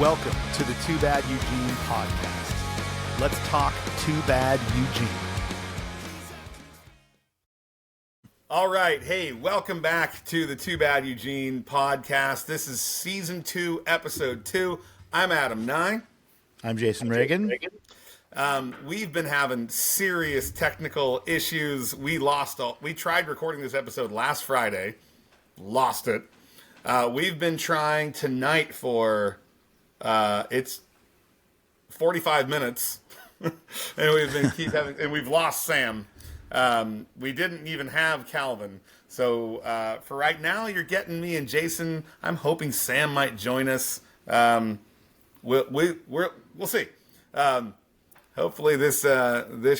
Welcome to the Too Bad Eugene podcast. Let's talk Too Bad Eugene. All right. Hey, welcome back to the Too Bad Eugene podcast. This is season 2, episode 2. I'm Adam Nye. I'm Jason Reagan. We've been having serious technical issues. We tried recording this episode last Friday, lost it. We've been trying tonight for it's 45 minutes, and we've lost Sam. We didn't even have Calvin. So for right now, you're getting me and Jason. I'm hoping Sam might join us. We'll see. Hopefully this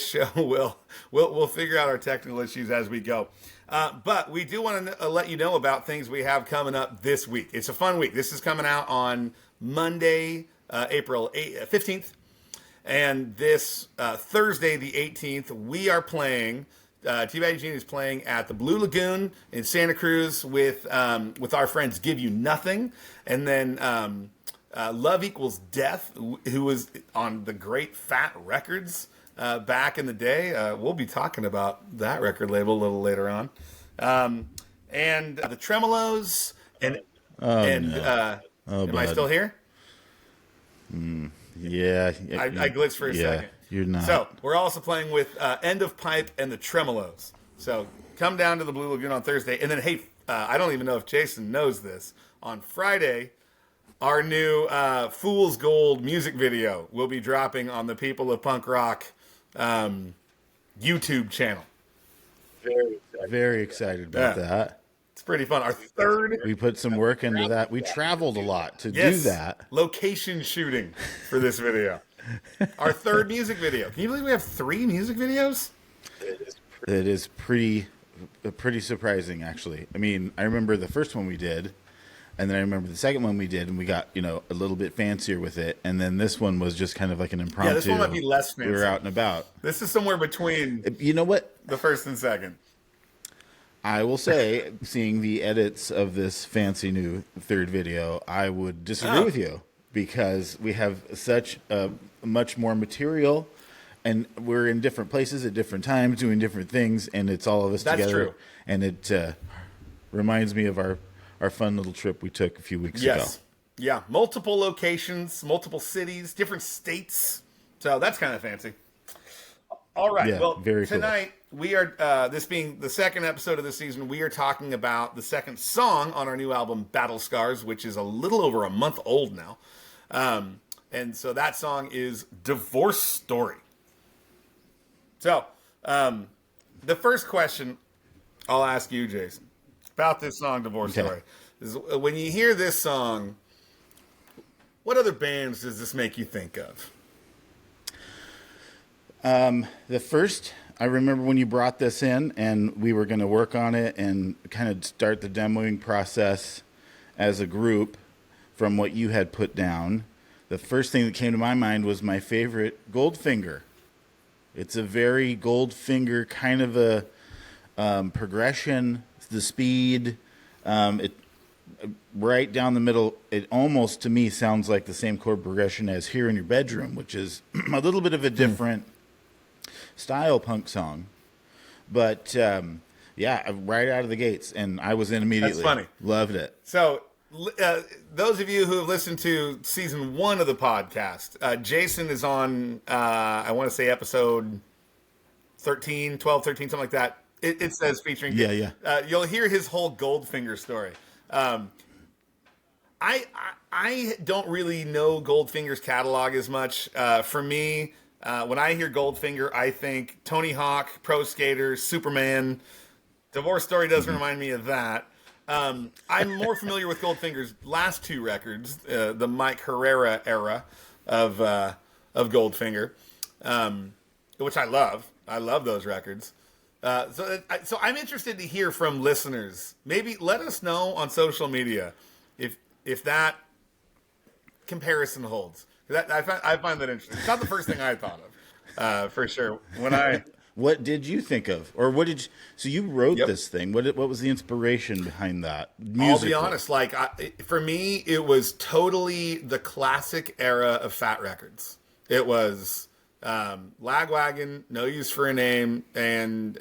show we'll figure out our technical issues as we go. But we do want to let you know about things we have coming up this week. It's a fun week. This is coming out on Monday, April 15th. And this Thursday, the 18th, we are playing. Too Bad Eugene is playing at the Blue Lagoon in Santa Cruz with our friends Give You Nothing, and then Love Equals Death, who was on the Great Fat Records back in the day. We'll be talking about that record label a little later on, and the Tremolos am I still here? Yeah. I glitched for a second. You're not. So we're also playing with End of Pipe and the Tremolos. So come down to the Blue Lagoon on Thursday. And then, hey, I don't even know if Jason knows this. On Friday, our new Fool's Gold music video will be dropping on the People of Punk Rock YouTube channel. Very excited about that. It's pretty fun. Our third... We put some work into that. We traveled a lot to do that. Location shooting for this video. Our third music video. Can you believe we have 3 music videos? It is pretty surprising, actually. I mean, I remember the first one we did, and then I remember the second one we did, and we got, a little bit fancier with it. And then this one was just kind of like an impromptu. Yeah, this one might be less fancy. We were out and about. This is somewhere between... You know what? The first and second. I will say, seeing the edits of this fancy new third video, I would disagree with you, because we have such much more material, and we're in different places at different times doing different things, and it's all of us together. That's true. And it reminds me of our fun little trip we took a few weeks ago. Yeah, multiple locations, multiple cities, different states. So that's kind of fancy. All right. Well, tonight we are, this being the second episode of the season, we are talking about the second song on our new album, Battle Scars, which is a little over a month old now. And so that song is Divorce Story. So, the first question I'll ask you, Jason, about this song, Divorce Story, is when you hear this song, what other bands does this make you think of? The first, I remember when you brought this in and we were going to work on it and kind of start the demoing process as a group from what you had put down. The first thing that came to my mind was my favorite, Goldfinger. It's a very Goldfinger kind of a progression, the speed, it right down the middle. It almost, to me, sounds like the same chord progression as Here in Your Bedroom, which is a little bit of a different style punk song, but right out of the gates, and I was in immediately. That's funny. Loved it. So those of you who have listened to season 1 of the podcast, Jason is on I want to say episode 13, 12, 13, something like that. It says featuring you'll hear his whole Goldfinger story. I don't really know Goldfinger's catalog as much. For me, when I hear Goldfinger, I think Tony Hawk, Pro Skater, Superman. Divorce Story doesn't remind me of that. I'm more familiar with Goldfinger's last 2 records, the Mike Herrera era of Goldfinger, which I love. I love those records. So I'm interested to hear from listeners. Maybe let us know on social media if that comparison holds. I find that interesting. It's not the first thing I thought of, for sure. When I What did you think of, or what did you, so you wrote Yep. this thing? What was the inspiration behind that? I'll be Musically? honest, like for me, it was totally the classic era of Fat Records. It was Lagwagon, No Use for a Name, and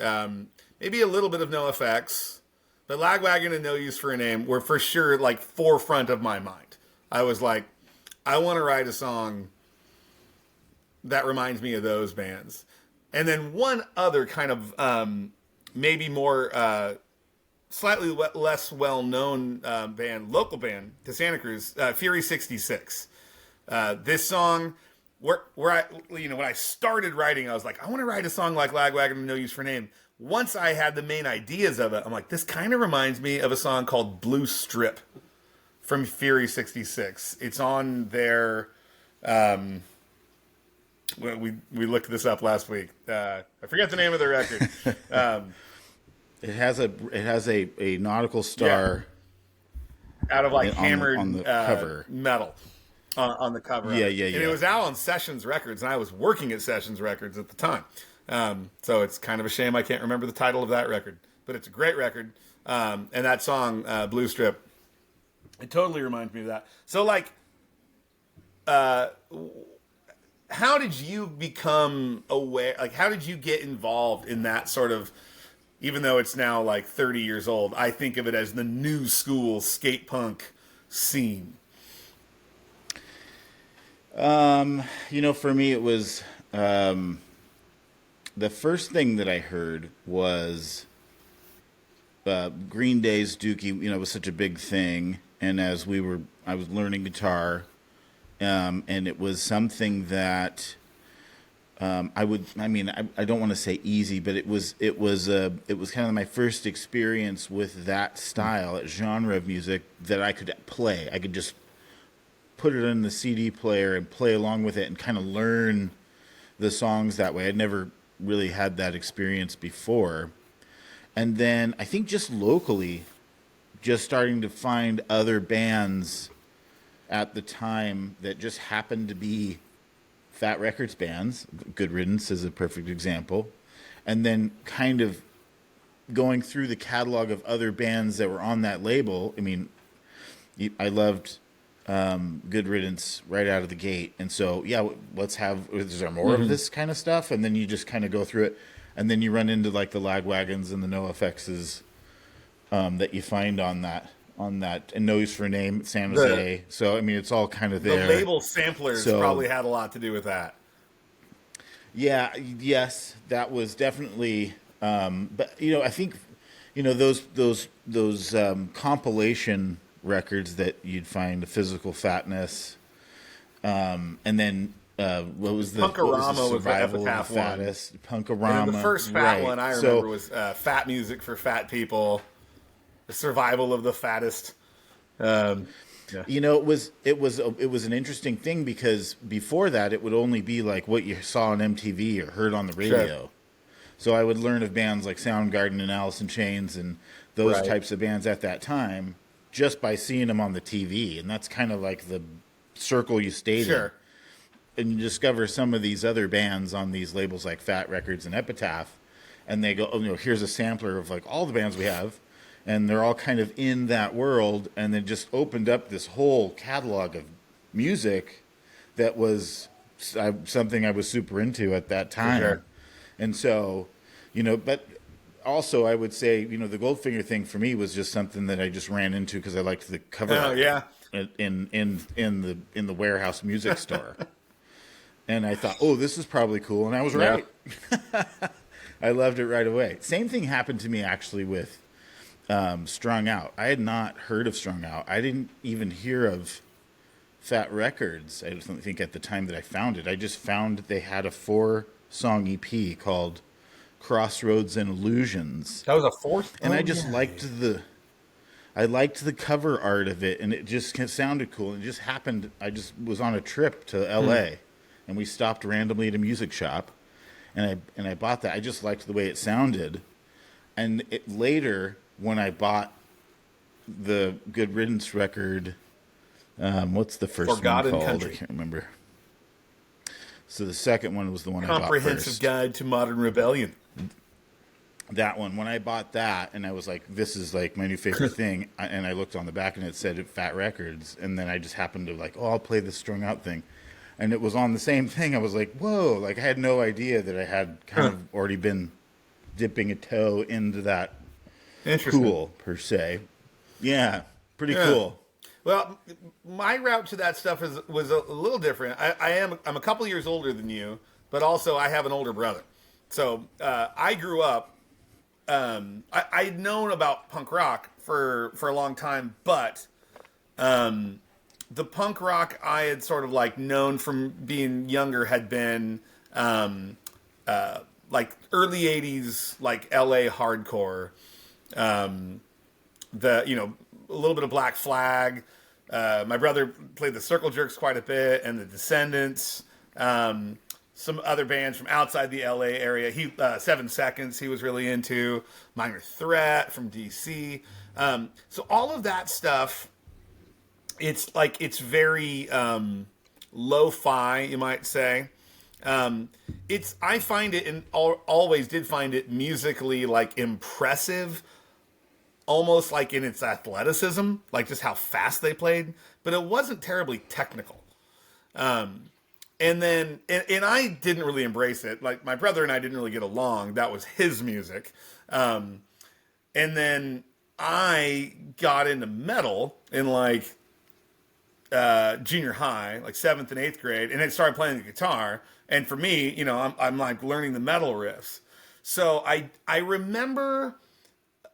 maybe a little bit of No Effects. But Lagwagon and No Use for a Name were for sure like forefront of my mind. I was like, I want to write a song that reminds me of those bands. And then one other kind of maybe more slightly less well-known band, local band to Santa Cruz, Fury 66. This song, where I, when I started writing, I was like, I want to write a song like Lagwagon and No Use for a Name. Once I had the main ideas of it, I'm like, this kind of reminds me of a song called Blue Strip from Fury 66. It's on their... we looked this up last week. I forget the name of the record. It has a nautical star Out of like hammered on the cover. metal on the cover. Yeah, of it. yeah, And yeah. it was out on Sessions Records, and I was working at Sessions Records at the time. So it's kind of a shame I can't remember the title of that record, but it's a great record. And that song, Blue Strip, it totally reminds me of that. So like, how did you become aware? Like, how did you get involved in that sort of, even though it's now like 30 years old, I think of it as the new school skate punk scene. For me, it was, the first thing that I heard was, Green Day's Dookie, was such a big thing. And as I was learning guitar, and it was something that I don't want to say easy, but it was kind of my first experience with that style, that genre of music that I could play. I could just put it in the CD player and play along with it and kind of learn the songs that way. I'd never really had that experience before. And then I think just locally, just starting to find other bands at the time that just happened to be Fat Records bands. Good Riddance is a perfect example. And then kind of going through the catalog of other bands that were on that label. I mean, I loved Good Riddance right out of the gate. And so, yeah, is there more of this kind of stuff? And then you just kind of go through it. And then you run into like the Lagwagons and the No Effects that you find on that, and No Use for a Name, San Jose. So, I mean, it's all kind of there. The label samplers probably had a lot to do with that. Yeah, yes, that was definitely, but, I think, those compilation records that you'd find, the Physical Fatness, and then, what was the Punkorama Survival of the Fattest? Punkorama. And the first fat one I remember was Fat Music for Fat People, The Survival of the Fattest. Yeah. It was an interesting thing because before that it would only be like what you saw on MTV or heard on the radio. Sure. So I would learn of bands like Soundgarden and Alice in Chains and those types of bands at that time just by seeing them on the TV, and that's kind of like the circle you stayed in. And you discover some of these other bands on these labels like Fat Records and Epitaph, and they go, here's a sampler of like all the bands we have. And they're all kind of in that world, and then just opened up this whole catalog of music that was something I was super into at that time. Sure. And so, but also I would say, the Goldfinger thing for me was just something that I just ran into because I liked the cover art in the warehouse music store. And I thought, oh, this is probably cool, and I was right. I loved it right away. Same thing happened to me actually with Strung Out. I had not heard of Strung Out. I didn't even hear of Fat Records, I don't think, at the time that I found it. I just found they had a 4-song EP called Crossroads and Illusions. That was a fourth? And I just liked the cover art of it, and it just sounded cool. It just happened, I just was on a trip to LA, and we stopped randomly at a music shop, and I bought that. I just liked the way it sounded. And later, when I bought the Good Riddance record, what's the first Forgotten one called? Country. I can't remember. So the second one was the one I bought first. Comprehensive Guide to Modern Rebellion. that one, when I bought that, and I was like, this is like my new favorite thing, and I looked on the back and it said Fat Records, and then I just happened to like, oh, I'll play this strung out thing, and it was on the same thing. I was like, whoa, like I had no idea that I had kind Huh. of already been dipping a toe into that Interesting. pool per se. Yeah, pretty Yeah. cool. Well, my route to that stuff was a little different. I'm a couple years older than you, but also I have an older brother. So I grew up. I'd known about punk rock for a long time, but the punk rock I had sort of like known from being younger had been like early '80s, like LA hardcore. The a little bit of Black Flag. My brother played the Circle Jerks quite a bit, and the Descendants. Some other bands from outside the LA area. 7 Seconds he was really into. Minor Threat from DC. So all of that stuff. It's very lo-fi, you might say. I find it and always did find it musically like impressive, almost like in its athleticism, like just how fast they played, but it wasn't terribly technical. And then, and I didn't really embrace it. Like my brother and I didn't really get along. That was his music. And then I got into metal in like junior high, like 7th and 8th grade, and I started playing the guitar. And for me, I'm like learning the metal riffs. So I remember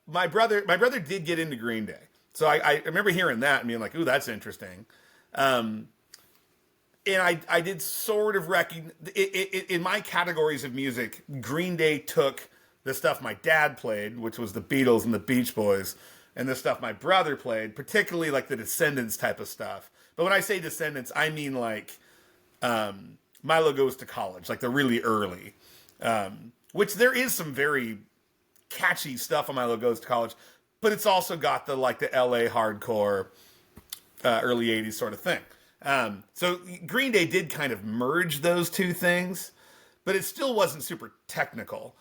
my brother did get into Green Day. So I remember hearing that and being like, ooh, that's interesting. And I did sort of recognize in my categories of music. Green Day took the stuff my dad played, which was the Beatles and the Beach Boys, and the stuff my brother played, particularly like the Descendants type of stuff. But when I say Descendants, I mean like Milo Goes to College, like the really early, which there is some very catchy stuff on Milo Goes to College, but it's also got the like the LA hardcore early '80s sort of thing. So Green Day did kind of merge those two things, but it still wasn't super technical.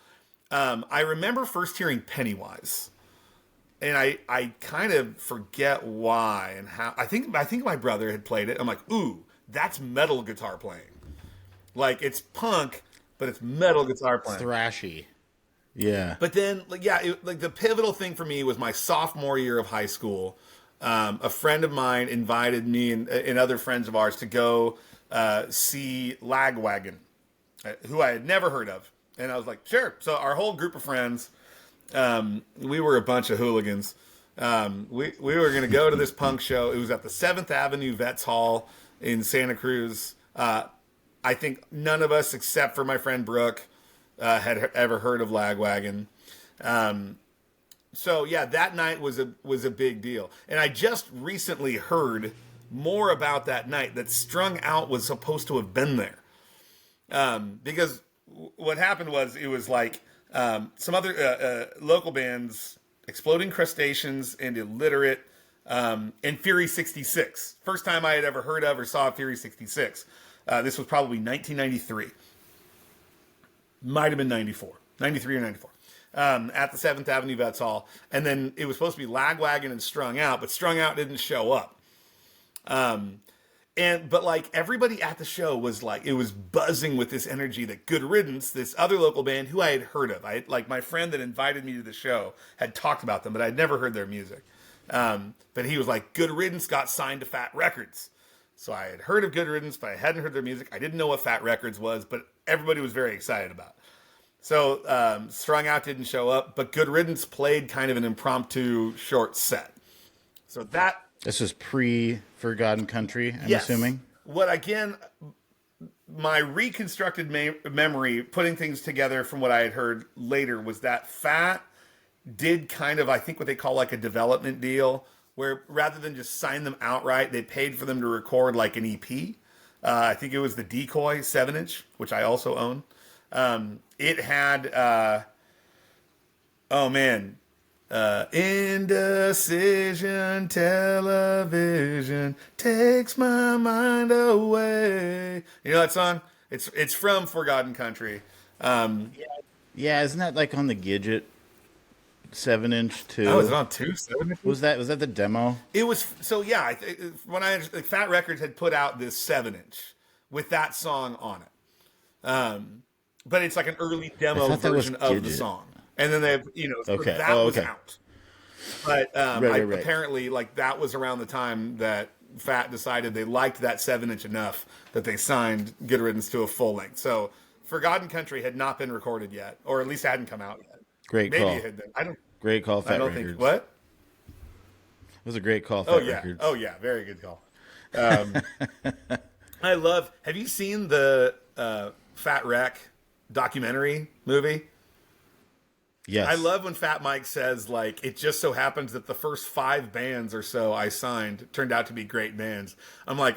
I remember first hearing Pennywise, and I kind of forget why and how. I think my brother had played it. I'm like, ooh, that's metal guitar playing. Like it's punk, but it's metal guitar playing. Thrashy. Yeah. But then, like, yeah, like the pivotal thing for me was my sophomore year of high school. A friend of mine invited me and other friends of ours to go see Lagwagon, who I had never heard of. And I was like, sure. So our whole group of friends, we were a bunch of hooligans. We were going to go to this punk show. It was at the 7th Avenue Vets Hall in Santa Cruz. I think none of us, except for my friend Brooke, had ever heard of Lagwagon. So yeah, that night was a big deal. And I just recently heard more about that night, that Strung Out was supposed to have been there. Because what happened was it was like some other local bands, Exploding Crustaceans and Illiterate, and Fury 66. First time I had ever heard of or saw Fury 66. This was probably 1993. Might have been 94. 93 or 94. At the 7th Avenue Vets Hall. And then it was supposed to be Lagwagon and Strung Out, but Strung Out didn't show up. But like everybody at the show was like, it was buzzing with this energy that Good Riddance, this other local band who I had heard of. Like my friend that invited me to the show had talked about them, but I'd never heard their music. But he was like, Good Riddance got signed to Fat Records. So I had heard of Good Riddance, but I hadn't heard their music. I didn't know what Fat Records was, but everybody was very excited about it. So Strung Out didn't show up, but Good Riddance played kind of an impromptu short set. So This was pre-Forgotten Country, I'm assuming. What again, my reconstructed memory, putting things together from what I had heard later, was that Fat did kind of, I think, what they call like a development deal, where rather than just sign them outright, they paid for them to record like an EP. I think it was the Decoy 7-inch, which I also own. It had, Indecision Television takes my mind away. You know that song? It's from Forgotten Country. Yeah, isn't that like on the Gidget 7-inch too. Oh, is it on 2 7 inches? Was that the demo? It was so yeah. When Fat Records had put out this 7-inch with that song on it, but it's like an early demo version of the song, and then they Okay. that was out. But Right. apparently, like that was around the time that Fat decided they liked that 7-inch enough that they signed Good Riddance to a full length. So Forgotten Country had not been recorded yet, or at least hadn't come out yet. Great Maybe call. it had been. I don't. Great call, Fat I don't Records. think what. It was a great call, Fat Records. Oh yeah, very good call. I love. Have you seen the Fat Wreck documentary movie? Yes. I love when Fat Mike says, like, it just so happens that the first 5 bands or so I signed turned out to be great bands. I'm like,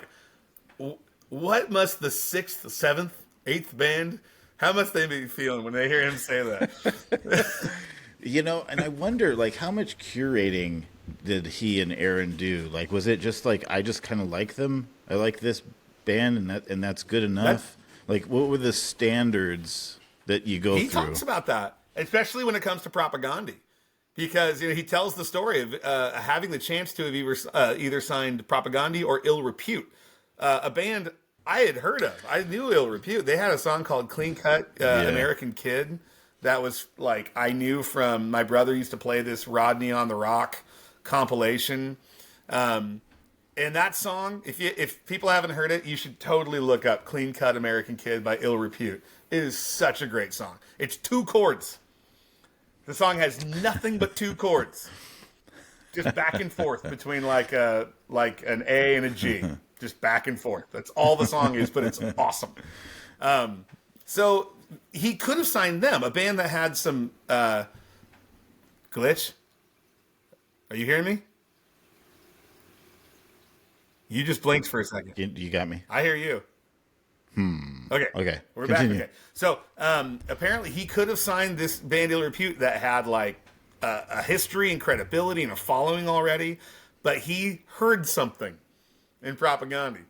what must the 6th, 7th, 8th band, how must they be feeling when they hear him say that? And I wonder, like, how much curating did he and Aaron do? Like, was it just like, I just kind of like them? I like this band, and that's good enough? Like, what were the standards that you go through? He talks about that, especially when it comes to Propaganda, because he tells the story of having the chance to have either signed Propaganda or Ill Repute, a band I had heard of. I knew Ill Repute. They had a song called Clean Cut American Kid that was like I knew from my brother used to play this Rodney on the Rock compilation. And that song, if people haven't heard it, you should totally look up Clean Cut American Kid by Ill Repute. It is such a great song. It's 2 chords. The song has nothing but 2 chords. Just back and forth between like an A and a G. Just back and forth. That's all the song is, but it's awesome. So he could have signed them, a band that had some glitch. Are you hearing me? You just blinked for a second. You got me. I hear you. Okay. We're Continue. back. Okay. So apparently he could have signed this band Ill Repute that had like a history and credibility and a following already, but he heard something in Propaganda.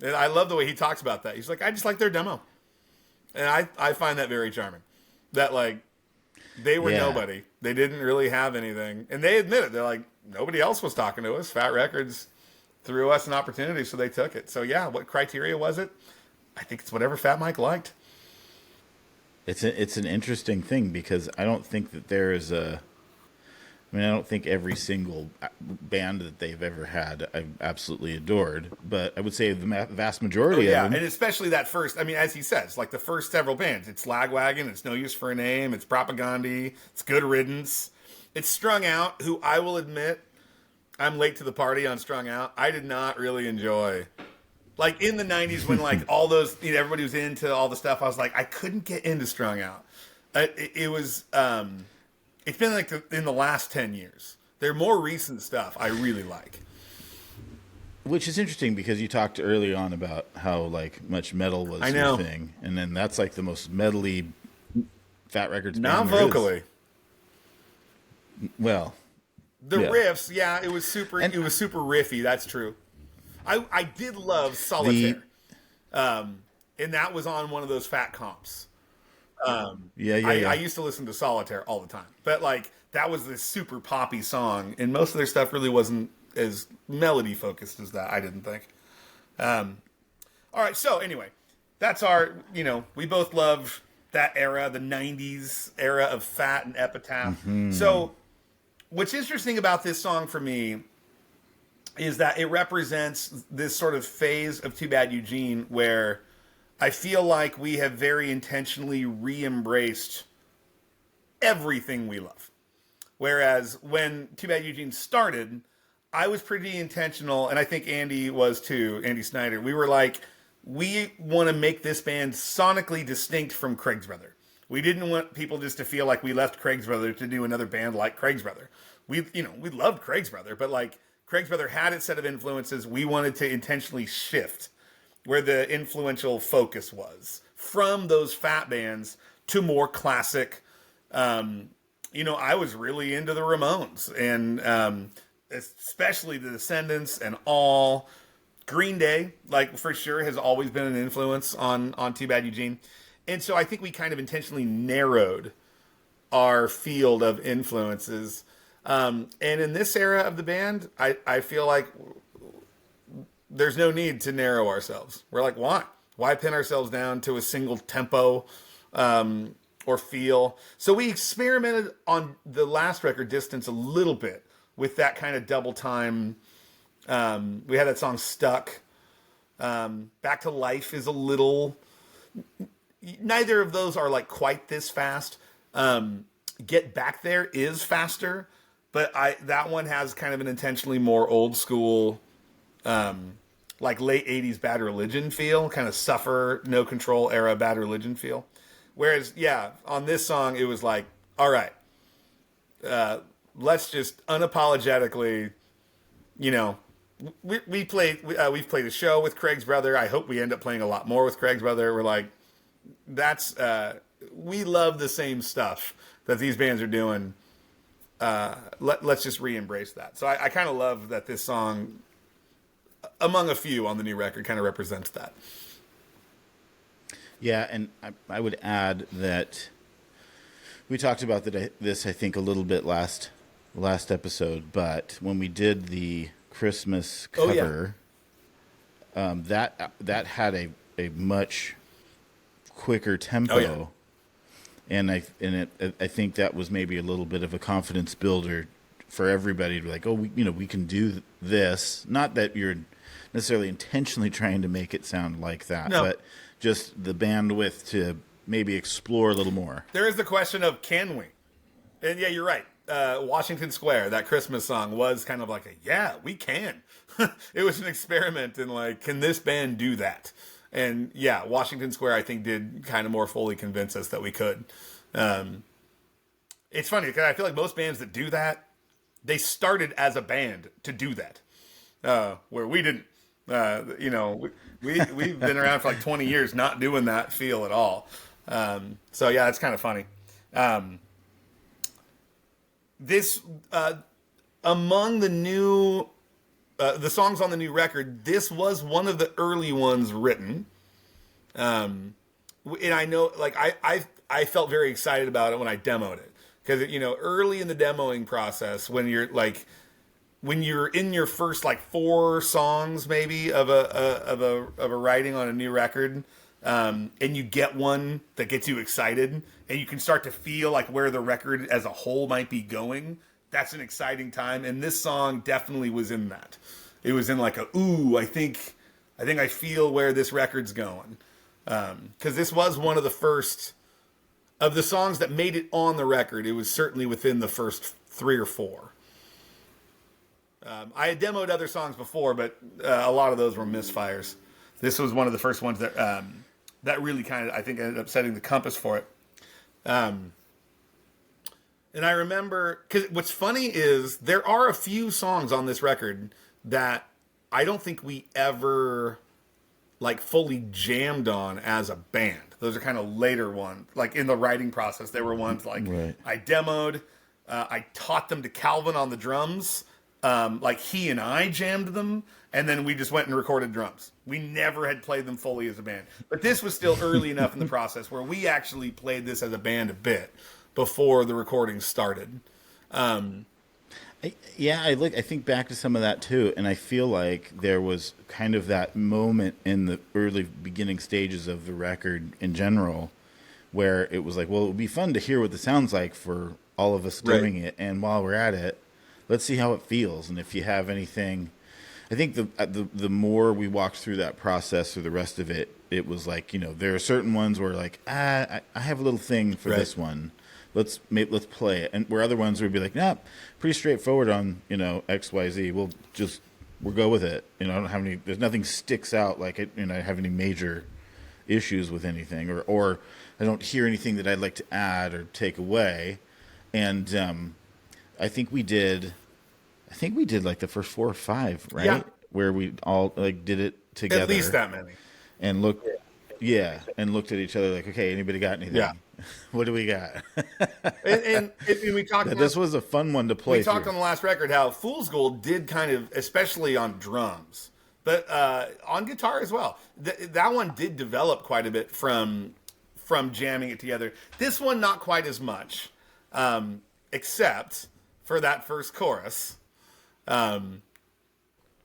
And I love the way he talks about that. He's like, I just like their demo. And I find that very charming. That like they were nobody. They didn't really have anything. And they admit it. They're like, nobody else was talking to us. Fat Records threw us an opportunity, so they took it. So yeah, what criteria was it? I think it's whatever Fat Mike liked. It's an interesting thing because I don't think that there is I don't think every single band that they've ever had I've absolutely adored, but I would say the vast majority of them. And especially that first, as he says, like the first several bands. It's Lagwagon, it's No Use for a Name, it's Propaganda, it's Good Riddance, it's Strung Out, who I will admit, I'm late to the party on Strung Out. I did not really enjoy. Like in the 90s when like all those, everybody was into all the stuff, I was like, I couldn't get into Strung Out. It was, it's been like in the last 10 years. Their more recent stuff I really like. Which is interesting because you talked early on about how like much metal was your thing. And then that's like the most metally Fat Records band. Not vocally. Well. The riffs, it was super riffy, that's true. I did love Solitaire. And that was on one of those Fat comps. I used to listen to Solitaire all the time. But like that was this super poppy song, and most of their stuff really wasn't as melody focused as that, I didn't think. All right, so anyway, that's our, we both love that era, the 90s era of Fat and Epitaph. Mm-hmm. So what's interesting about this song for me is that it represents this sort of phase of Too Bad Eugene where I feel like we have very intentionally re-embraced everything we love. Whereas when Too Bad Eugene started, I was pretty intentional, and I think Andy was too, Andy Snyder. We were like, we want to make this band sonically distinct from Craig's Brother. We didn't want people just to feel like we left Craig's Brother to do another band like Craig's Brother. We loved Craig's Brother, but like Craig's Brother had its set of influences. We wanted to intentionally shift where the influential focus was from those Fat bands to more classic. I was really into the Ramones and especially the Descendants and all. Green Day, like for sure, has always been an influence on Too Bad Eugene. And so I think we kind of intentionally narrowed our field of influences. And in this era of the band, I feel like there's no need to narrow ourselves. We're like, why? Why pin ourselves down to a single tempo or feel? So we experimented on the last record, Distance, a little bit with that kind of double time. We had that song Stuck. Back to Life is a little... Neither of those are like quite this fast. Get Back There is faster, but that one has kind of an intentionally more old school, like late 80s Bad Religion feel, kind of Suffer, No Control era Bad Religion feel. Whereas, yeah, on this song, it was like, all right, let's just unapologetically, you know, we've played a show with Craig's brother. I hope we end up playing a lot more with Craig's brother. We're like, we love the same stuff that these bands are doing. Let's just re-embrace that. So I kind of love that this song, among a few on the new record, kind of represents that. Yeah, and I would add that we talked about this, I think, a little bit last episode, but when we did the Christmas cover, that had a much quicker tempo. Oh, yeah. And I think that was maybe a little bit of a confidence builder for everybody to be like, oh, we can do this. Not that you're necessarily intentionally trying to make it sound like that, but just the bandwidth to maybe explore a little more. There is the question of, can we? And yeah, you're right. Washington Square, that Christmas song, was kind of like we can. It was an experiment in like, can this band do that? And yeah, Washington Square, I think, did kind of more fully convince us that we could. It's funny because I feel like most bands that do that, they started as a band to do that, where we didn't. We've been around for like 20 years not doing that feel at all. So yeah, it's kind of funny. This among the new. The songs on the new record, this was one of the early ones written. And I know, like, I felt very excited about it when I demoed it. Because, early in the demoing process, when you're in your first, like, 4 songs, maybe, of a writing on a new record, and you get one that gets you excited, and you can start to feel, like, where the record as a whole might be going, that's an exciting time, and this song definitely was in that. It was in like I think I feel where this record's going. Because this was one of the first of the songs that made it on the record. It was certainly within the first 3 or 4. I had demoed other songs before, but a lot of those were misfires. This was one of the first ones that that really kind of, I think, ended up setting the compass for it. And I remember, because what's funny is there are a few songs on this record that I don't think we ever like fully jammed on as a band. Those are kind of later ones. Like in the writing process, there were ones like I demoed, I taught them to Calvin on the drums. Like he and I jammed them, and then we just went and recorded drums. We never had played them fully as a band. But this was still early enough in the process where we actually played this as a band a bit before the recording started. I think back to some of that too, and I feel like there was kind of that moment in the early beginning stages of the record in general where it was like, well, it would be fun to hear what it sounds like for all of us doing it, and while we're at it, let's see how it feels. And if you have anything, I think the more we walked through that process or the rest of it, it was like, there are certain ones where like, I have a little thing for this one. Let's play it. And where other ones would be like, nah, pretty straightforward on, X, Y, Z. We'll go with it. I don't have any, there's nothing sticks out like it, I have any major issues with anything or I don't hear anything that I'd like to add or take away. And, I think we did like the first 4 or 5, right? Yeah. Where we all like did it together. At least that many. And looked at each other like, okay, anybody got anything? Yeah. What do we got? and we talked. This was a fun one to play. We talked on the last record how Fool's Gold did kind of, especially on drums, but on guitar as well. That one did develop quite a bit from jamming it together. This one, not quite as much. except for that first chorus.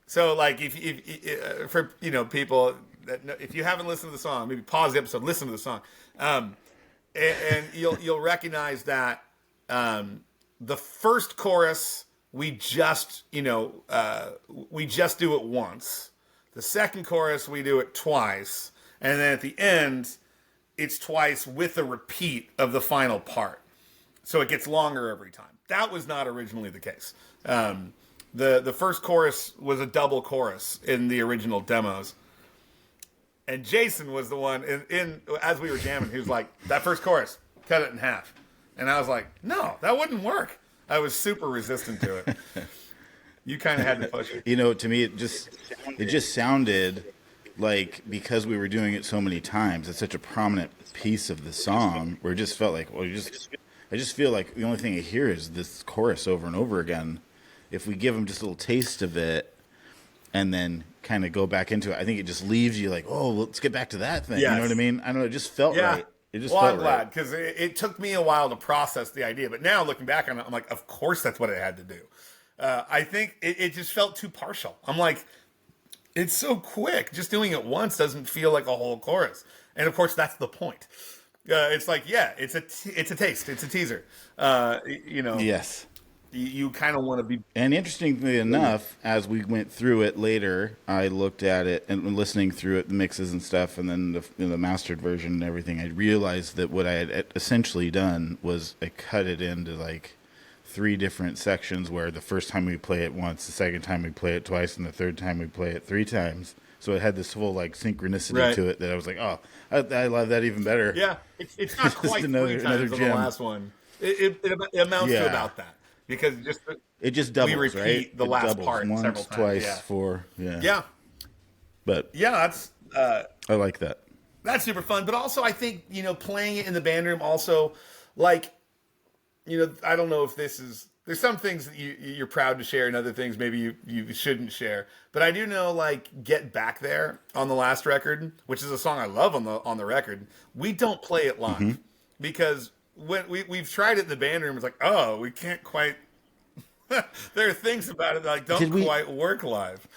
So like if for people that if you haven't listened to the song, maybe pause the episode, listen to the song, and you'll recognize that the first chorus we just we just do it once. The second chorus we do it twice, and then at the end it's twice with a repeat of the final part. So it gets longer every time. That was not originally the case. The first chorus was a double chorus in the original demos. And Jason was the one in as we were jamming, he was like, that first chorus, cut it in half. And I was like, no, that wouldn't work. I was super resistant to it. You kind of had to push it. To me, it just sounded like, because we were doing it so many times, it's such a prominent piece of the song, where it just felt like, I just feel like the only thing I hear is this chorus over and over again. If we give them just a little taste of it and then kind of go back into it, I think it just leaves you like, oh, let's get back to that thing. Yes. You know what I mean? I don't know. It just felt right. It just felt I'm glad, because it took me a while to process the idea. But now looking back on it, I'm like, of course that's what it had to do. I think it just felt too partial. I'm like, it's so quick. Just doing it once doesn't feel like a whole chorus. And of course, that's the point. It's like, it's a taste. It's a teaser. Yes. You kind of want to be. And interestingly enough, as we went through it later, I looked at it and listening through it, the mixes and stuff, and then the mastered version and everything, I realized that what I had essentially done was I cut it into like 3 different sections, where the first time we play it once, the second time we play it twice, and the third time we play it 3 times. So it had this full like synchronicity to it that I was like, oh, I love that even better. Yeah, it's not quite another 3 times on the last one. It amounts to about that. Because it just doubles, we repeat right? the last doubles. part Once, several times. twice, 4, But that's I like that. That's super fun. But also, I think playing it in the band room also, like, I don't know if there's some things that you're proud to share, and other things maybe you shouldn't share. But I do know, like, Get Back There on the last record, which is a song I love on the record. We don't play it live because when we've tried it in the band room, it's like, oh, we can't quite. There are things about it that like don't quite work live.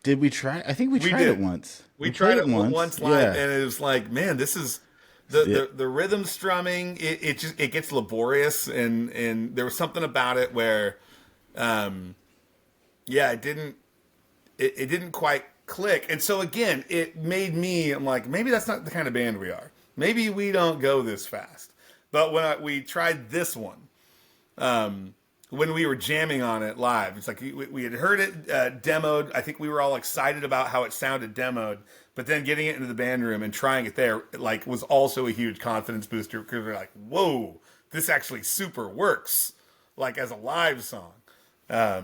Did we try? I think we tried it once. We tried it once live, and it was like, man, this is the rhythm strumming. It gets laborious, and there was something about it where, it didn't quite click, and so again, it made me. I'm like, maybe that's not the kind of band we are. Maybe we don't go this fast. But when we tried this one, when we were jamming on it live, it's like we had heard it demoed. I think we were all excited about how it sounded demoed. But then getting it into the band room and trying it there, like, was also a huge confidence booster, because we're like, whoa, this actually super works, like, as a live song. I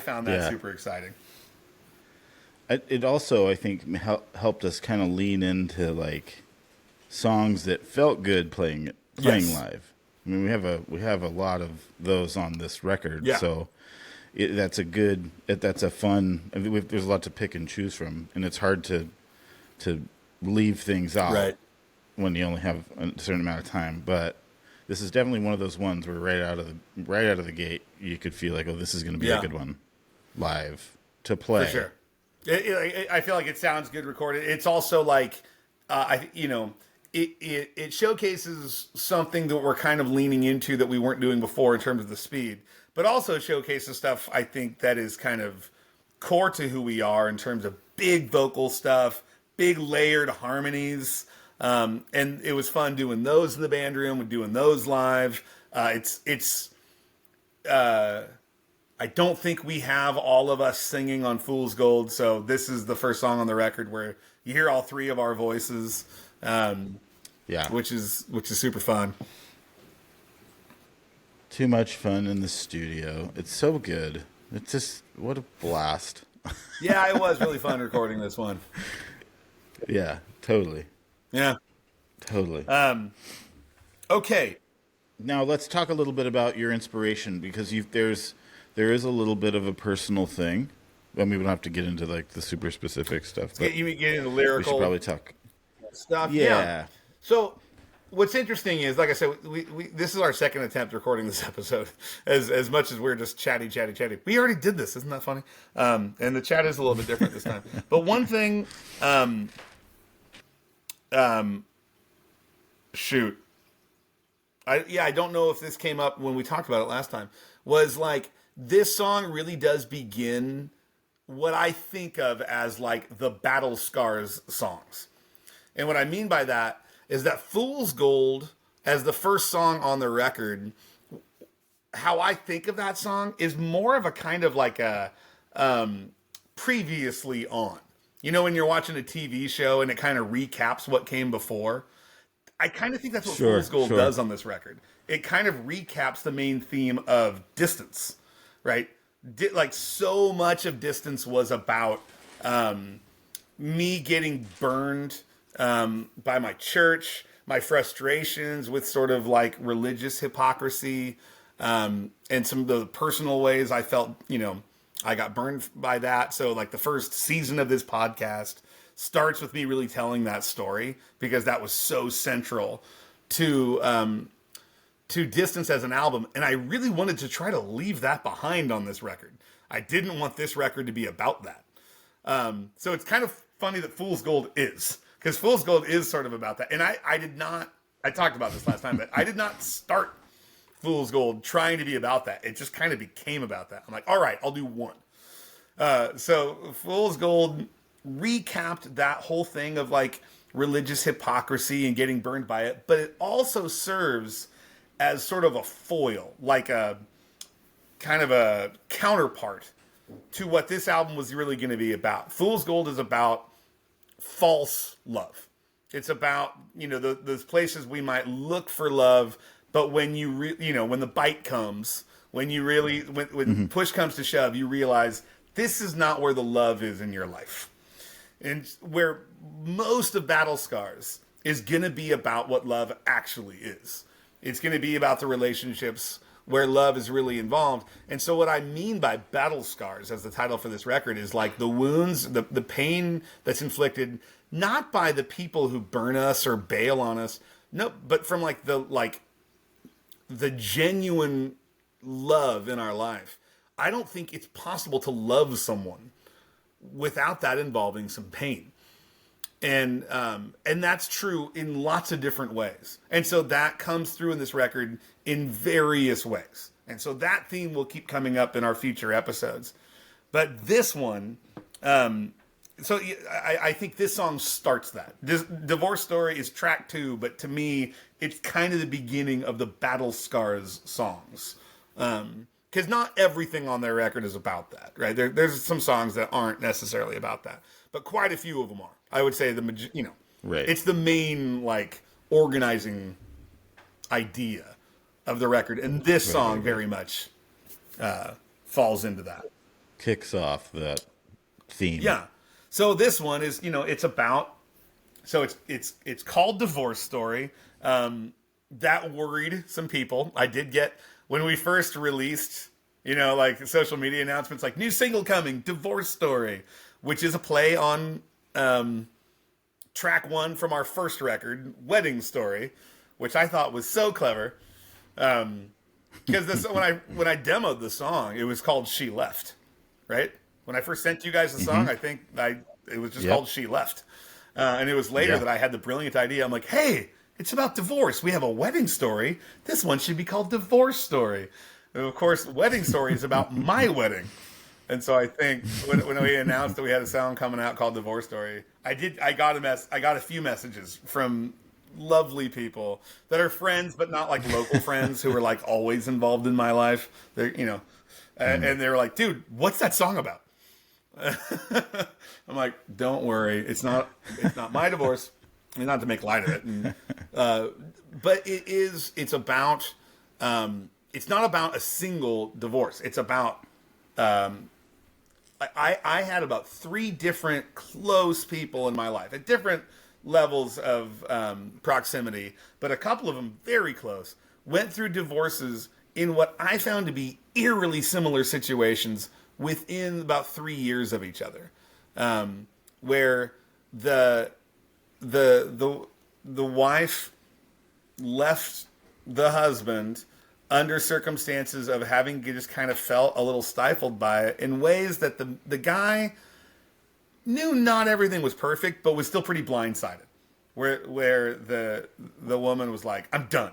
found that super exciting. It also, I think, helped us kind of lean into like songs that felt good playing live. I mean, we have a lot of those on this record, so that's a fun. I mean, there's a lot to pick and choose from, and it's hard to leave things out when you only have a certain amount of time. But this is definitely one of those ones where right out of the gate, you could feel like, oh, this is going to be a good one live to play. For sure. I feel like it sounds good recorded. It's also like, it showcases something that we're kind of leaning into that we weren't doing before in terms of the speed, but also showcases stuff I think that is kind of core to who we are in terms of big vocal stuff, big layered harmonies. And it was fun doing those in the band room and doing those live. I don't think we have all of us singing on Fool's Gold, so this is the first song on the record where you hear all 3 of our voices, which is super fun. Too much fun in the studio. It's so good. It's just, what a blast. Yeah, it was really fun recording this one. Yeah, totally. Yeah. Totally. Okay. Now let's talk a little bit about your inspiration, because there is a little bit of a personal thing. I mean, we don't have to get into like the super specific stuff. But you get into lyrical. We should probably talk stuff. Yeah. So what's interesting is, like I said, we this is our second attempt recording this episode. As much as we're just chatty. We already did this. Isn't that funny? And the chat is a little bit different this time. But one thing, shoot, I don't know if this came up when we talked about it last time. Was like this song really does begin what I think of as like the Battle Scars songs. And what I mean by that is that Fool's Gold, as the first song on the record, how I think of that song is more of a kind of like a previously on. You know, when you're watching a TV show and it kind of recaps what came before? I kind of think that's what Fool's Gold does on this record. It kind of recaps the main theme of distance, right? Like so much of Distance was about me getting burned by my church, my frustrations with sort of like religious hypocrisy, and some of the personal ways I felt, you know, I got burned by that. So like the first season of this podcast starts with me really telling that story because that was so central to Distance as an album. And I really wanted to try to leave that behind on this record. I didn't want this record to be about that. So it's kind of funny that Fool's Gold is, because Fool's Gold is sort of about that. And I talked about this last time, but I did not start Fool's Gold trying to be about that. It just kind of became about that. I'm like, all right, I'll do one. So Fool's Gold recapped that whole thing of like religious hypocrisy and getting burned by it, but it also serves as sort of a foil, like a kind of a counterpart to what this album was really going to be about. Fool's Gold is about false love. It's about, you know, those places we might look for love, but when when the bite comes, when you really, when push comes to shove, you realize this is not where the love is in your life. And where most of Battle Scars is going to be about what love actually is. It's going to be about the relationships where love is really involved. And so what I mean by Battle Scars as the title for this record is like the wounds, the pain that's inflicted, not by the people who burn us or bail on us, no, but from like the genuine love in our life. I don't think it's possible to love someone without that involving some pain. And that's true in lots of different ways. And so that comes through in this record in various ways. And so that theme will keep coming up in our future episodes. But this one, so I think this song starts that. This Divorce Story is track 2, but to me, it's kind of the beginning of the Battle Scars songs. Because not everything on their record is about that, right? There's some songs that aren't necessarily about that, but quite a few of them are. I would say right. It's the main like organizing idea of the record, and this song very much falls into that. Kicks off that theme. Yeah. So this one is, it's about. So it's called Divorce Story. That worried some people. I did get. When we first released, like social media announcements like new single coming, Divorce Story, which is a play on track 1 from our first record, Wedding Story, which I thought was so clever. Because when I demoed the song, it was called She Left, right? When I first sent you guys the song, I think it was just called She Left. And it was later that I had the brilliant idea. I'm like, hey, it's about divorce. We have a wedding story. This one should be called Divorce Story. And of course, Wedding Story is about my wedding. And so I think when we announced that we had a song coming out called Divorce Story, I got a few messages from lovely people that are friends, but not like local friends who are like always involved in my life. They're, and they were like, dude, what's that song about? I'm like, don't worry. It's not my divorce. Not to make light of it, but it's about, it's not about a single divorce. It's about, I had about 3 different close people in my life at different levels of proximity, but a couple of them very close, went through divorces in what I found to be eerily similar situations within about 3 years of each other, where the wife left the husband under circumstances of having just kind of felt a little stifled by it in ways that the guy knew not everything was perfect, but was still pretty blindsided. Where the woman was like, "I'm done,"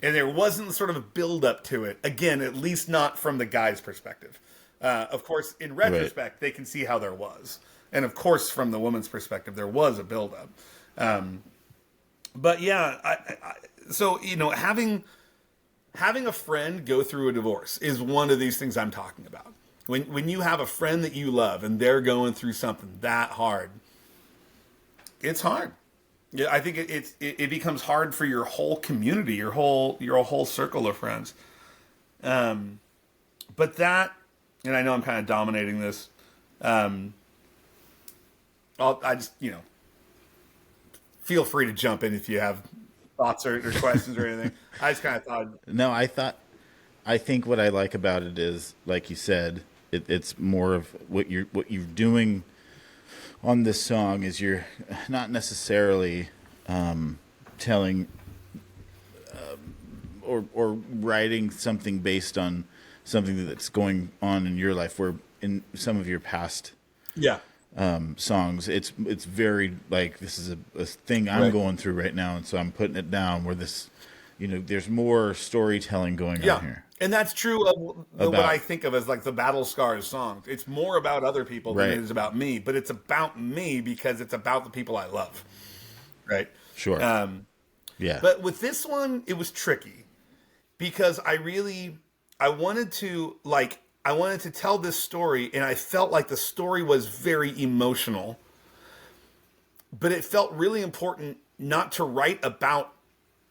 and there wasn't sort of a build up to it. Again, at least not from the guy's perspective. Of course, in retrospect, they can see how there was, and of course, from the woman's perspective, there was a build up. But yeah, so having a friend go through a divorce is one of these things I'm talking about. When you have a friend that you love and they're going through something that hard, it's hard. Yeah, I think it becomes hard for your whole community, your whole circle of friends. But that, and I know I'm kind of dominating this. I just feel free to jump in if you have thoughts or questions or anything. I just kind of thought. No, I think what I like about it is, like you said, it's more of what you're doing on this song is you're not necessarily telling or writing something based on something that's going on in your life, where in some of your past songs it's very like, this is a thing I'm going through right now, and so I'm putting it down, where this there's more storytelling going on here. And that's true of what I think of as like the Battle Scars songs. It's more about other people than it is about me, but it's about me because it's about the people I love. Right? Sure. Yeah. But with this one, it was tricky because I wanted to tell this story, and I felt like the story was very emotional, but it felt really important not to write about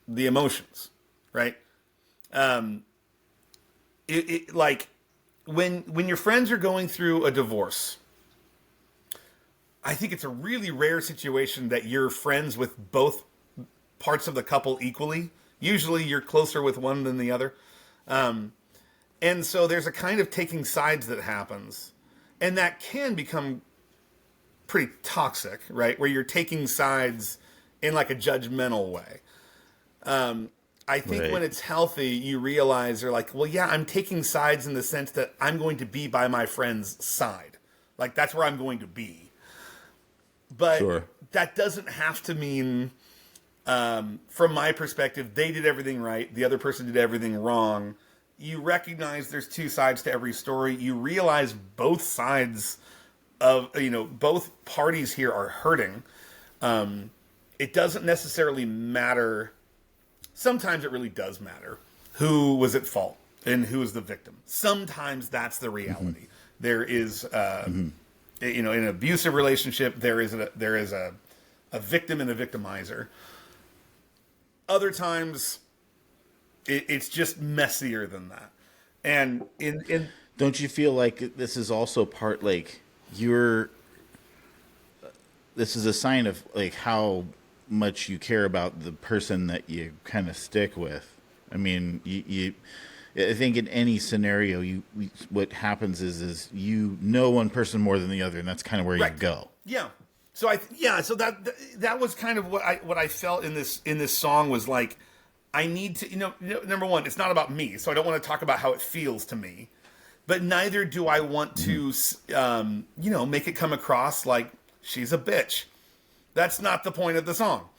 the emotions, right? Like when your friends are going through a divorce, I think it's a really rare situation that you're friends with both parts of the couple equally. Usually you're closer with one than the other. And so there's a kind of taking sides that happens, and that can become pretty toxic, right? Where you're taking sides in like a judgmental way. I think when it's healthy, you realize they're like, well, yeah, I'm taking sides in the sense that I'm going to be by my friend's side. Like, that's where I'm going to be. But that doesn't have to mean, from my perspective, they did everything right, the other person did everything wrong. You recognize there's two sides to every story. You realize both sides of, both parties here are hurting. It doesn't necessarily matter. Sometimes it really does matter who was at fault and who is the victim. Sometimes that's the reality. There is, in an abusive relationship, there is a victim and a victimizer. Other times, it's just messier than that. And don't you feel like this is also part, like, this is a sign of like how much you care about the person that you kind of stick with? I mean, I think in any scenario, what happens is you know one person more than the other, and that's kind of where you go. Yeah. So so that was kind of what I felt in this song was like, I need to, number one, it's not about me, so I don't want to talk about how it feels to me, but neither do I want to, make it come across like she's a bitch. That's not the point of the song.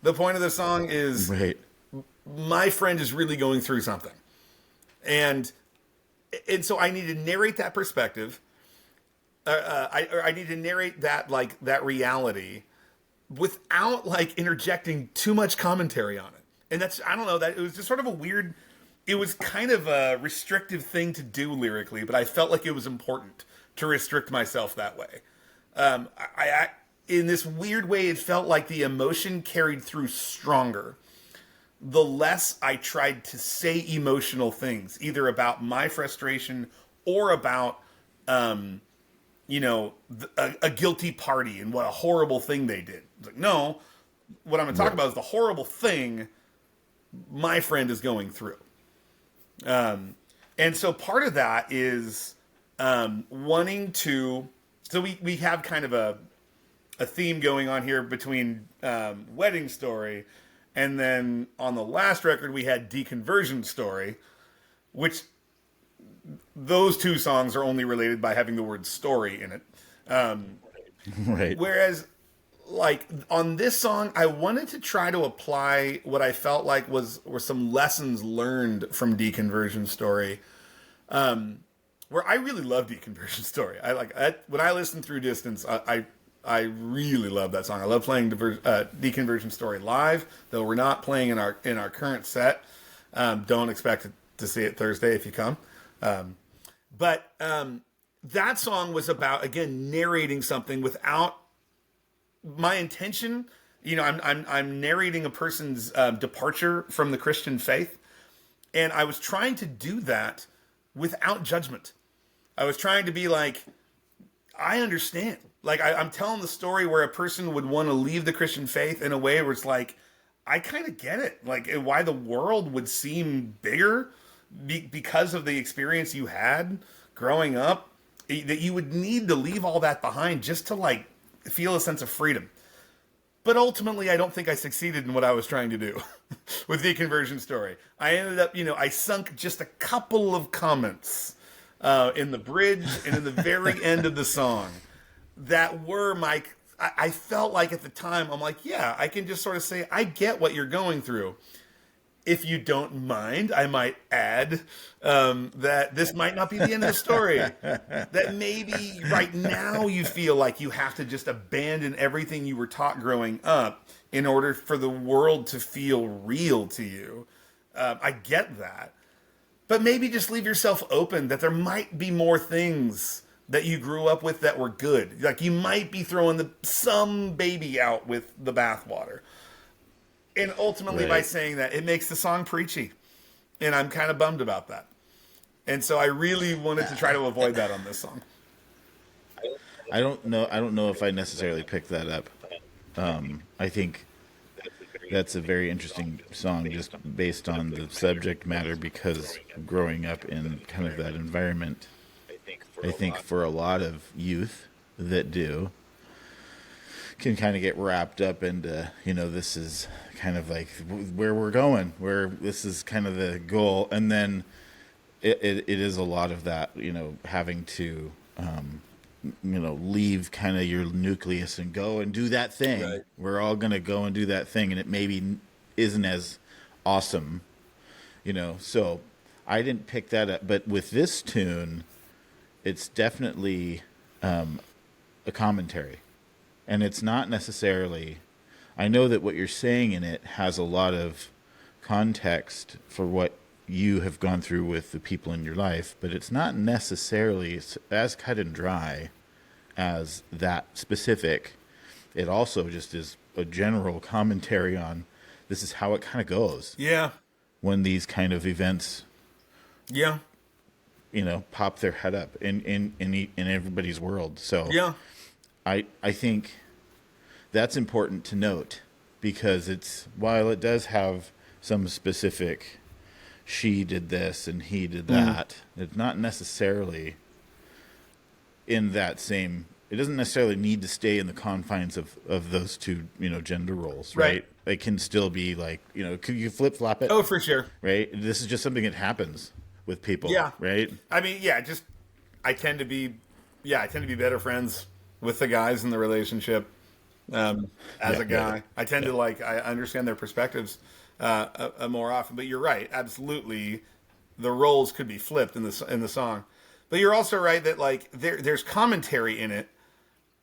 The point of the song is my friend is really going through something. And so I need to narrate that perspective. I need to narrate that reality without like interjecting too much commentary on it. And that's, I don't know, that it was just sort of a weird, it was kind of a restrictive thing to do lyrically, but I felt like it was important to restrict myself that way. I in this weird way, it felt like the emotion carried through stronger the less I tried to say emotional things, either about my frustration or about, a guilty party and what a horrible thing they did. It's like, no, what I'm going to talk about is the horrible thing my friend is going through. And so part of that is wanting to... So we have kind of a theme going on here between Wedding Story And then on the last record, we had Deconversion Story, which those two songs are only related by having the word story in it. Right. Whereas, like on this song, I wanted to try to apply what I felt like were some lessons learned from Deconversion Story. Where I really love Deconversion Story. When I listen through Distance, I really love that song. I love playing Deconversion Story live, though we're not playing in our current set. Don't expect to see it Thursday if you come. But that song was about, again, narrating something without my intention. You know, I'm narrating a person's departure from the Christian faith, and I was trying to do that without judgment. I was trying to be like, I understand. Like, I'm telling the story where a person would want to leave the Christian faith in a way where it's like, I kind of get it. Like, why the world would seem bigger because of the experience you had growing up, that you would need to leave all that behind just to, like, feel a sense of freedom. But ultimately, I don't think I succeeded in what I was trying to do with Deconversion Story. I ended up, I sunk just a couple of comments in the bridge and in the very end of the song that were I felt like at the time, I'm like, yeah, I can just sort of say, I get what you're going through. If you don't mind, I might add that this might not be the end of the story. That maybe right now you feel like you have to just abandon everything you were taught growing up in order for the world to feel real to you. I get that. But maybe just leave yourself open that there might be more things that you grew up with that were good. Like, you might be throwing some baby out with the bathwater. And ultimately, by saying that, it makes the song preachy. And I'm kind of bummed about that. And so I really wanted to try to avoid that on this song. I don't know if I necessarily picked that up. I think that's a very interesting song just based on the subject matter, because growing up in kind of that environment, I think for a lot of youth that can kind of get wrapped up into, this is kind of like where we're going, where this is kind of the goal. And then it is a lot of that, having to, leave kind of your nucleus and go and do that thing. Right. We're all going to go and do that thing. And it maybe isn't as awesome, so I didn't pick that up. But with this tune, it's definitely a commentary. And it's not necessarily, I know that what you're saying in it has a lot of context for what you have gone through with the people in your life, but it's not necessarily as cut and dry as that specific. It also just is a general commentary on this is how it kind of goes. Yeah. When these kind of events, yeah, pop their head up in everybody's world. So yeah. I think that's important to note, because while it does have some specific, she did this and he did that, it's not necessarily in that same, it doesn't necessarily need to stay in the confines of those two, gender roles, right? It can still be like, could you flip-flop it? Oh, for sure. Right? This is just something that happens with people, right? I mean, I tend to be better friends with the guys in the relationship as a guy. Yeah. I tend to I understand their perspectives more often. But you're right, absolutely, the roles could be flipped in the song. But you're also right that there's commentary in it.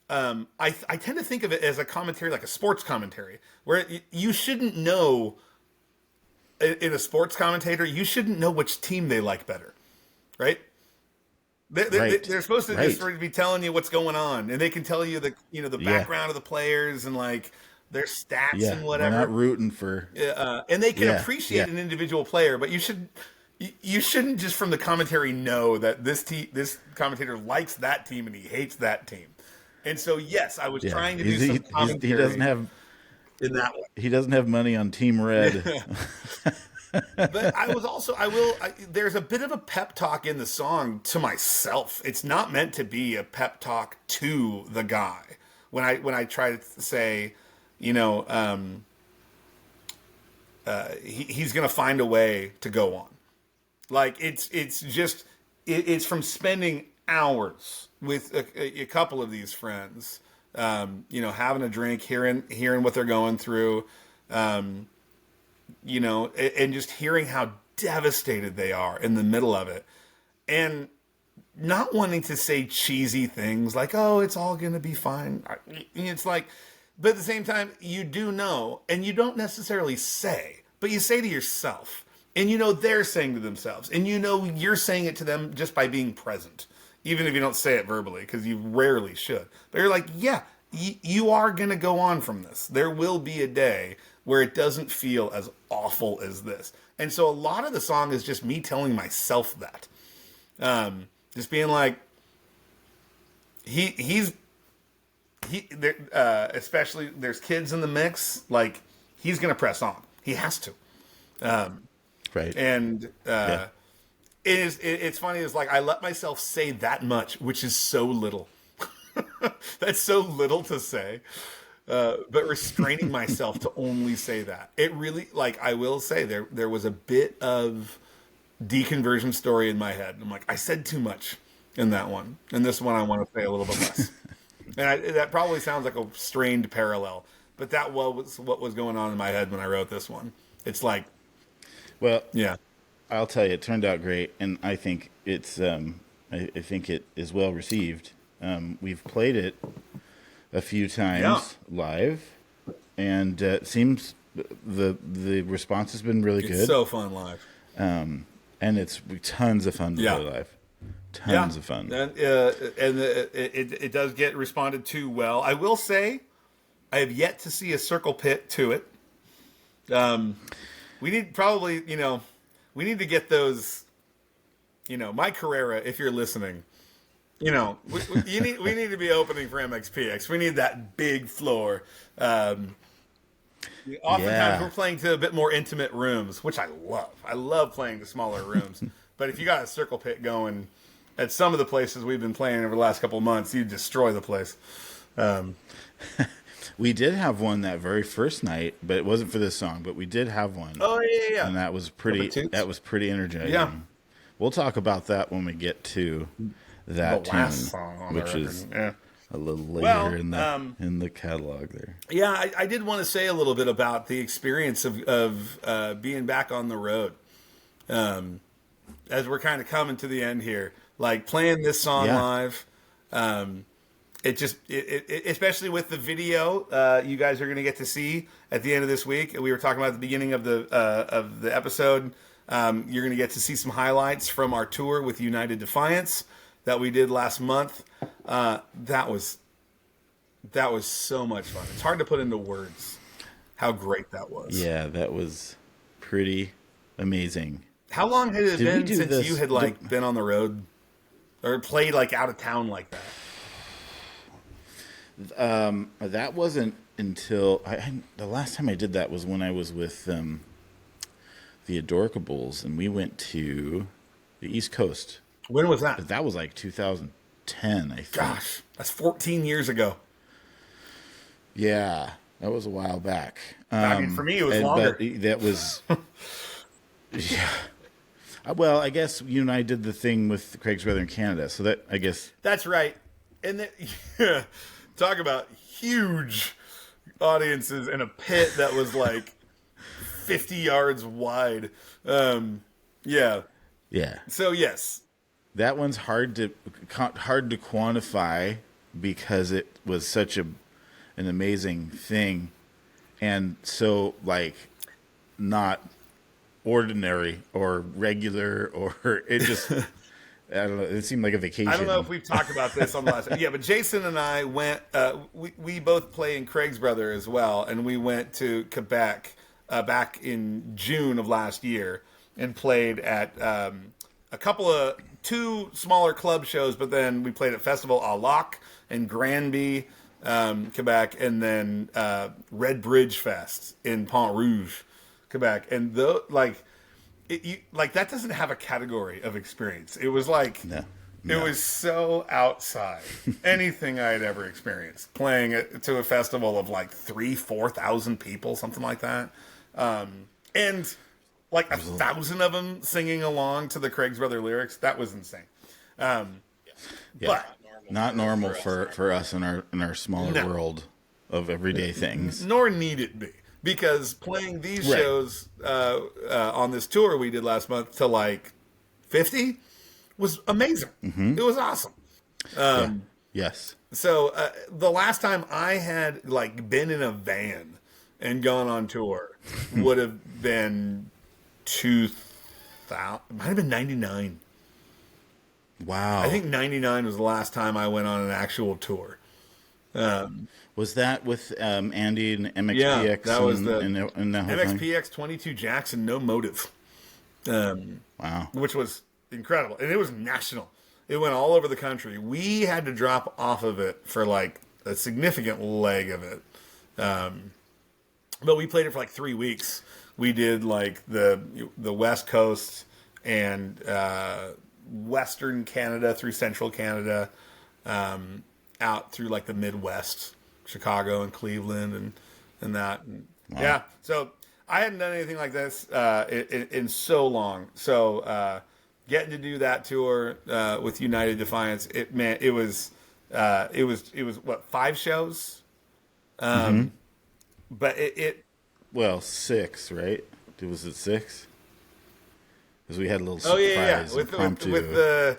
I tend to think of it as a commentary, like a sports commentary, where you shouldn't know. In a sports commentator, you shouldn't know which team they like better, right? They're supposed to just be telling you what's going on, and they can tell you the background of the players and their stats and whatever. We're not rooting for, and they can appreciate an individual player, but you shouldn't just from the commentary know that this commentator likes that team and he hates that team. And so yes, I was trying to do some commentary. He doesn't have in that way. He doesn't have money on Team Red. But there's a bit of a pep talk in the song to myself. It's not meant to be a pep talk to the guy. When I try to say, he's going to find a way to go on. Like it's from spending hours with a couple of these friends, having a drink, hearing what they're going through, and just hearing how devastated they are in the middle of it, and not wanting to say cheesy things like, "Oh, it's all going to be fine." It's like, but at the same time, you do know, and you don't necessarily say, but you say to yourself. And they're saying to themselves. And you're saying it to them just by being present. Even if you don't say it verbally, because you rarely should. But you're like, yeah, you are going to go on from this. There will be a day where it doesn't feel as awful as this. And so a lot of the song is just me telling myself that. Just being like, especially there's kids in the mix. Like, he's going to press on. He has to. Right. And it's funny. It's like I let myself say that much, which is so little. That's so little to say. But restraining myself to only say that. It really, like, I will say there was a bit of deconversion story in my head. I'm like, I said too much in that one. And this one I want to say a little bit less. And that probably sounds like a strained parallel. But that was what was going on in my head when I wrote this one. It's like, well, yeah, I'll tell you, it turned out great, and I think it's I think it is well received. We've played it a few times live, and it seems the response has been really good. It's so fun live, and it's tons of fun to play live. Tons of fun, and it does get responded to well. I will say, I have yet to see a circle pit to it. We need probably, we need to get those, Mike Carrera, if you're listening, we need to be opening for MXPX. We need that big floor. Oftentimes we're playing to a bit more intimate rooms, which I love. I love playing to smaller rooms. But if you got a circle pit going at some of the places we've been playing over the last couple of months, you destroy the place. We did have one that very first night, but it wasn't for this song. But we did have one. Oh yeah. And that was pretty. That was pretty energizing. Yeah. We'll talk about that when we get to that tune, song which is a little later in the catalog there. Yeah, I did want to say a little bit about the experience of being back on the road. As we're kind of coming to the end here, like playing this song live. Especially with the video, you guys are going to get to see at the end of this week. We were talking about at the beginning of the episode. You're going to get to see some highlights from our tour with United Defiance that we did last month. That was so much fun. It's hard to put into words how great that was. Yeah, that was pretty amazing. How long had it been since you had been on the road or played out of town like that? That wasn't until the last time I did that was when I was with the Adorkables, and we went to the East Coast. When was that? That was 2010, I think. Gosh, that's 14 years ago. Yeah, that was a while back. I mean, for me, it was longer. But that was, yeah. Well, I guess you and I did the thing with Craig's Brother in Canada, so that I guess that's right. And talk about huge audiences in a pit that was 50 yards wide. Yeah. So yes, that one's hard to quantify because it was such an amazing thing, and so not ordinary or regular, or it just I don't know. It seemed like a vacation. I don't know if we've talked about this on the last. Yeah, but Jason and I went. We both play in Craig's Brother as well, and we went to Quebec back in June of last year and played at two smaller club shows, but then we played at Festival à Lac in Granby, Quebec, and then Red Bridge Fest in Pont Rouge, Quebec, and that doesn't have a category of experience. It was it was so outside anything I had ever experienced playing to a festival of 3,000-4,000 people, something like that. And like 1,000 of them singing along to the Craig's Brother lyrics. That was insane. Yeah. But Not normal for us in our smaller world of everyday things. nor need it be. Because playing these Right. shows on this tour we did last month to like 50 was amazing. It was awesome. Yeah. Yes. So the last time I had like been in a van and gone on tour would have been 2000. It might have been 99. Wow. I think 99 was the last time I went on an actual tour. Was that with Andy and MXPX? Yeah, that was the and that whole thing? MXPX 22 Jackson, no motive, Wow. which was incredible. And it was national. It went all over the country. We had to drop off of it for like a significant leg of it. But we played it for like 3 weeks. We did like the West Coast and Western Canada through Central Canada, out through like the Midwest, Chicago and Cleveland and that. And, Wow. Yeah. So I hadn't done anything like this in so long. So getting to do that tour with United Defiance, it was what, 5 shows? But it Well, 6, right? Was it 6? Because we had a little oh surprise with impromptu. the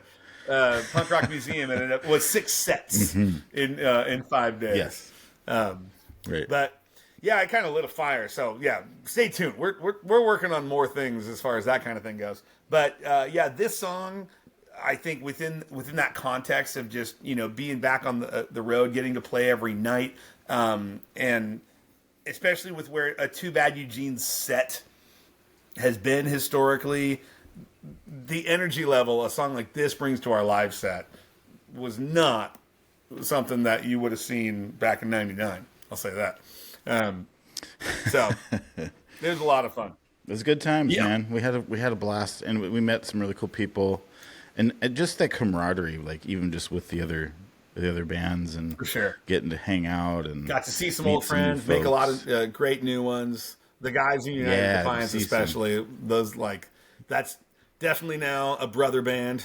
Punk Rock Museum, and it was 6 sets in 5 days. Yes. Right. But yeah, I kind of lit a fire. So yeah, stay tuned. We're working on more things as far as that kind of thing goes. But yeah, this song, I think within that context of just, you know, being back on the road, getting to play every night, and especially with where a Too Bad Eugene set has been historically, the energy level a song like this brings to our live set was not something that you would have seen back in '99. I'll say that. So it was a lot of fun. It was good times, Yeah. man. We had a blast, and we met some really cool people, and just that camaraderie, like even just with the other bands, and For sure. getting to hang out and Got to see some meet old friends, new make a lot folks. of great new ones. The guys in United Yeah, Defiance, to see especially those, like, that's definitely now a brother band.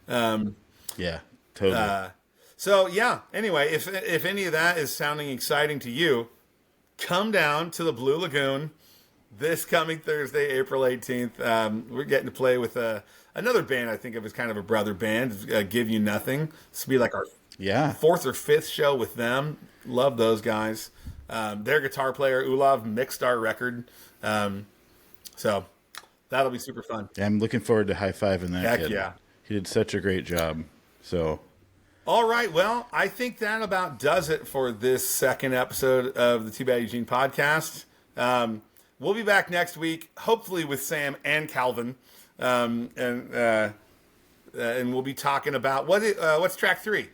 Yeah, totally. So yeah. Anyway, if any of that is sounding exciting to you, come down to the Blue Lagoon this coming Thursday, April 18th. We're getting to play with another band I think of as kind of a brother band, Give You Nothing. This will be like our yeah. 4th or 5th show with them. Love those guys. Their guitar player, Ulav, mixed our record. So that'll be super fun. Yeah, I'm looking forward to high-fiving that Heck kid. yeah. He did such a great job. So, All right. Well, I think that about does it for this second episode of the Too Bad Eugene podcast. We'll be back next week, hopefully with Sam and Calvin. And we'll be talking about what's track 3?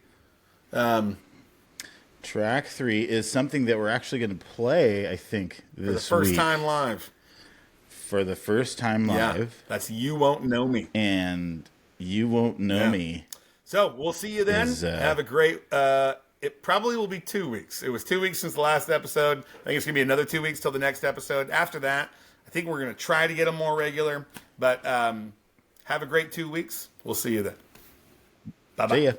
track 3 is something that we're actually going to play, I think, this For the first week. time live. For the first time live. Yeah, that's You Won't Know Me. And You Won't Know Yeah. Me. So we'll see you then. Have a great. It probably will be 2 weeks. It was 2 weeks since the last episode. I think it's gonna be another 2 weeks till the next episode. After that, I think we're gonna try to get them more regular. But have a great 2 weeks. We'll see you then. Bye bye. See ya.